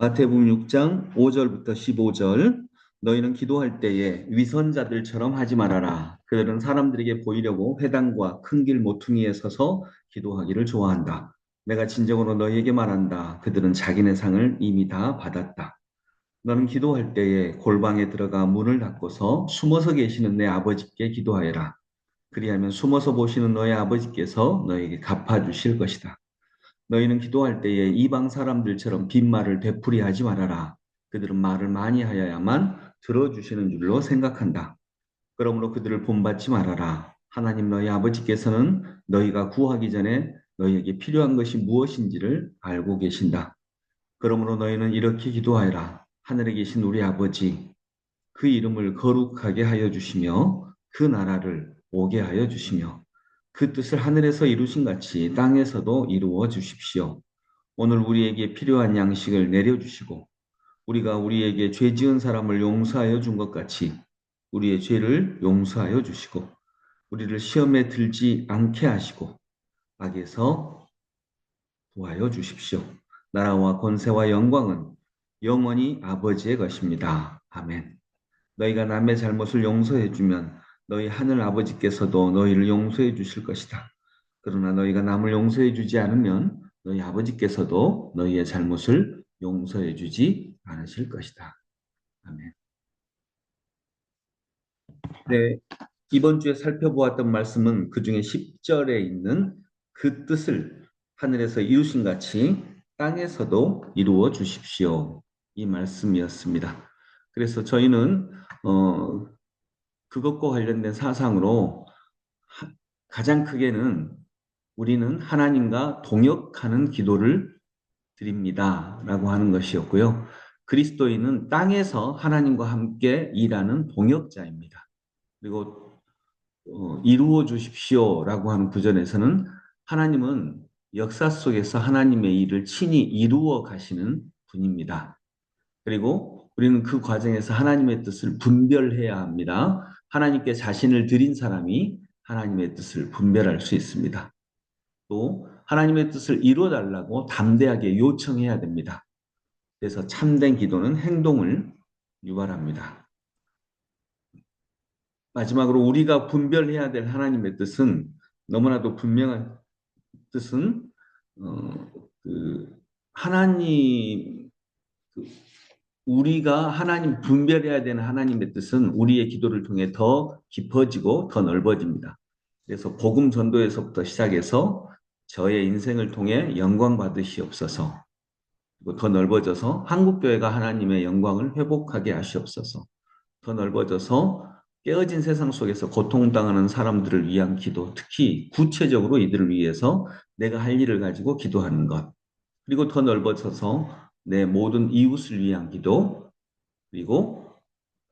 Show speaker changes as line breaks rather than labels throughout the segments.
마태복음 6장 5절부터 15절. 너희는 기도할 때에 위선자들처럼 하지 말아라. 그들은 사람들에게 보이려고 회당과 큰 길 모퉁이에 서서 기도하기를 좋아한다. 내가 진정으로 너희에게 말한다. 그들은 자기네 상을 이미 다 받았다. 너는 기도할 때에 골방에 들어가 문을 닫고서 숨어서 계시는 내 아버지께 기도하여라. 그리하면 숨어서 보시는 너희 아버지께서 너에게 갚아주실 것이다. 너희는 기도할 때에 이방 사람들처럼 빈말을 되풀이하지 말아라. 그들은 말을 많이 하여야만 들어주시는 줄로 생각한다. 그러므로 그들을 본받지 말아라. 하나님 너희 아버지께서는 너희가 구하기 전에 너희에게 필요한 것이 무엇인지를 알고 계신다. 그러므로 너희는 이렇게 기도하여라. 하늘에 계신 우리 아버지, 그 이름을 거룩하게 하여 주시며 그 나라를 오게 하여 주시며 그 뜻을 하늘에서 이루신 같이 땅에서도 이루어 주십시오. 오늘 우리에게 필요한 양식을 내려주시고 우리가 우리에게 죄 지은 사람을 용서하여 준 것 같이 우리의 죄를 용서하여 주시고 우리를 시험에 들지 않게 하시고 악에서 구하여 주십시오. 나라와 권세와 영광은 영원히 아버지의 것입니다. 아멘. 너희가 남의 잘못을 용서해 주면 너희 하늘 아버지께서도 너희를 용서해 주실 것이다. 그러나 너희가 남을 용서해 주지 않으면 너희 아버지께서도 너희의 잘못을 용서해 주지 않으실 것이다. 아멘. 네, 이번 주에 살펴보았던 말씀은 그 중에 10절에 있는 그 뜻을 하늘에서 이루신 같이 땅에서도 이루어 주십시오. 이 말씀이었습니다. 그래서 저희는 그것과 관련된 사상으로 가장 크게는 우리는 하나님과 동역하는 기도를 드립니다. 라고 하는 것이었고요. 그리스도인은 땅에서 하나님과 함께 일하는 동역자입니다. 그리고 이루어 주십시오 라고 하는 구절에서는 하나님은 역사 속에서 하나님의 일을 친히 이루어 가시는 분입니다. 그리고 우리는 그 과정에서 하나님의 뜻을 분별해야 합니다. 하나님께 자신을 드린 사람이 하나님의 뜻을 분별할 수 있습니다. 또 하나님의 뜻을 이루어달라고 담대하게 요청해야 됩니다. 그래서 참된 기도는 행동을 유발합니다. 마지막으로 우리가 분별해야 될 하나님의 뜻은 너무나도 분명한 뜻은 그 하나님 그 우리가 하나님 분별해야 되는 하나님의 뜻은 우리의 기도를 통해 더 깊어지고 더 넓어집니다. 그래서 복음 전도에서부터 시작해서 저의 인생을 통해 영광 받으시옵소서. 그리고 더 넓어져서 한국교회가 하나님의 영광을 회복하게 하시옵소서. 더 넓어져서 깨어진 세상 속에서 고통당하는 사람들을 위한 기도, 특히 구체적으로 이들을 위해서 내가 할 일을 가지고 기도하는 것. 그리고 더 넓어져서 내 모든 이웃을 위한 기도, 그리고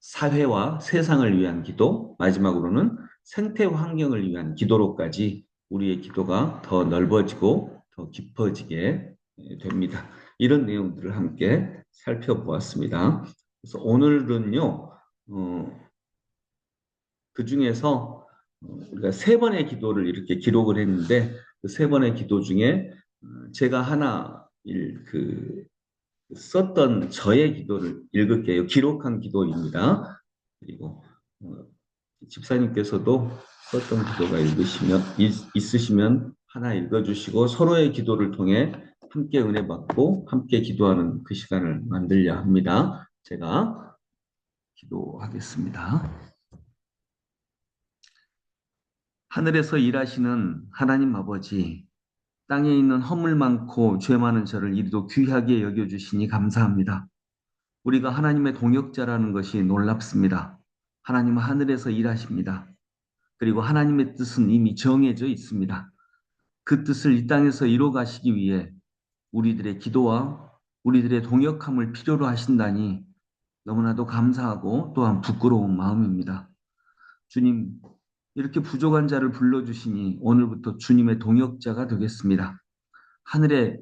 사회와 세상을 위한 기도, 마지막으로는 생태 환경을 위한 기도로까지 우리의 기도가 더 넓어지고 더 깊어지게 됩니다. 이런 내용들을 함께 살펴보았습니다. 그래서 오늘은요, 그 중에서 우리가 세 번의 기도를 이렇게 기록을 했는데 그 세 번의 기도 중에 제가 하나 썼던 저의 기도를 읽을게요. 기록한 기도입니다. 그리고 집사님께서도 썼던 기도가 있으시면 하나 읽어주시고 서로의 기도를 통해 함께 은혜 받고 함께 기도하는 그 시간을 만들려 합니다. 제가 기도하겠습니다. 하늘에서 일하시는 하나님 아버지, 땅에 있는 허물 많고 죄 많은 저를 이리도 귀하게 여겨주시니 감사합니다. 우리가 하나님의 동역자라는 것이 놀랍습니다. 하나님은 하늘에서 일하십니다. 그리고 하나님의 뜻은 이미 정해져 있습니다. 그 뜻을 이 땅에서 이루어 가시기 위해 우리들의 기도와 우리들의 동역함을 필요로 하신다니 너무나도 감사하고 또한 부끄러운 마음입니다. 주님, 이렇게 부족한 자를 불러주시니 오늘부터 주님의 동역자가 되겠습니다. 하늘의,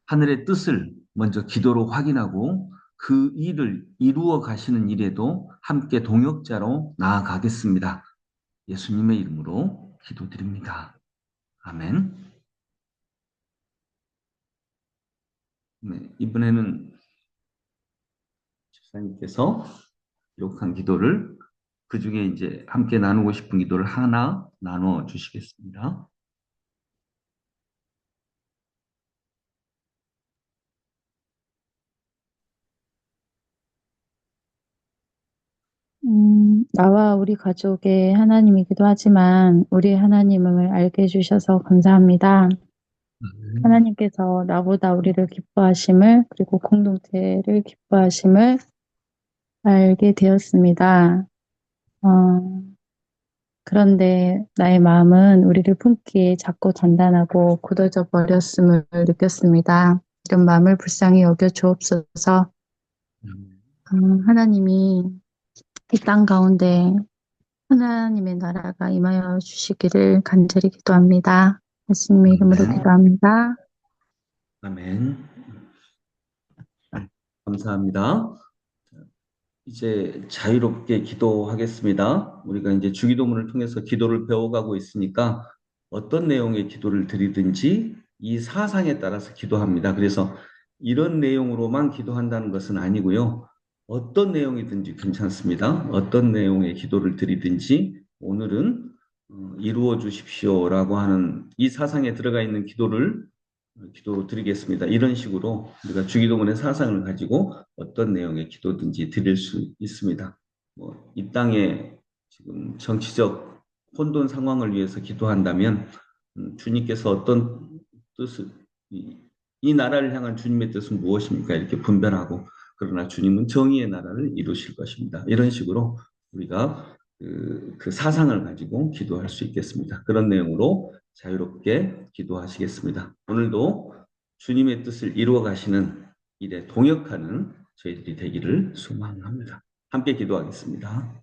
하늘의 뜻을 먼저 기도로 확인하고 그 일을 이루어 가시는 일에도 함께 동역자로 나아가겠습니다. 예수님의 이름으로 기도드립니다. 아멘. 네, 이번에는 집사님께서 기록한 기도를 그 중에 이제 함께 나누고 싶은 기도를 하나 나눠 주시겠습니다.
나와 우리 가족의 하나님이기도 하지만 우리 하나님을 알게 해주셔서 감사합니다. 하나님께서 나보다 우리를 기뻐하심을 그리고 공동체를 기뻐하심을 알게 되었습니다. 어, 그런데 나의 마음은 우리를 품기에 작고 단단하고 굳어져 버렸음을 느꼈습니다. 이런 마음을 불쌍히 여겨 주옵소서. 하나님이 이 땅 가운데 하나님의 나라가 임하여 주시기를 간절히 기도합니다. 예수님의 이름으로
아멘.
기도합니다.
아멘. 감사합니다. 이제 자유롭게 기도하겠습니다. 우리가 이제 주기도문을 통해서 기도를 배워가고 있으니까 어떤 내용의 기도를 드리든지 이 사상에 따라서 기도합니다. 그래서 이런 내용으로만 기도한다는 것은 아니고요. 어떤 내용이든지 괜찮습니다. 어떤 내용의 기도를 드리든지 오늘은 이루어 주십시오라고 하는 이 사상에 들어가 있는 기도를 기도 드리겠습니다. 이런 식으로 우리가 주기도문의 사상을 가지고 어떤 내용의 기도든지 드릴 수 있습니다. 이 땅에 지금 정치적 혼돈 상황을 위해서 기도한다면 주님께서 어떤 뜻을 이 나라를 향한 주님의 뜻은 무엇입니까? 이렇게 분별하고 그러나 주님은 정의의 나라를 이루실 것입니다. 이런 식으로 우리가 그 사상을 가지고 기도할 수 있겠습니다. 그런 내용으로 자유롭게 기도하시겠습니다. 오늘도 주님의 뜻을 이루어 가시는 일에 동역하는 저희들이 되기를 소망합니다. 함께 기도하겠습니다.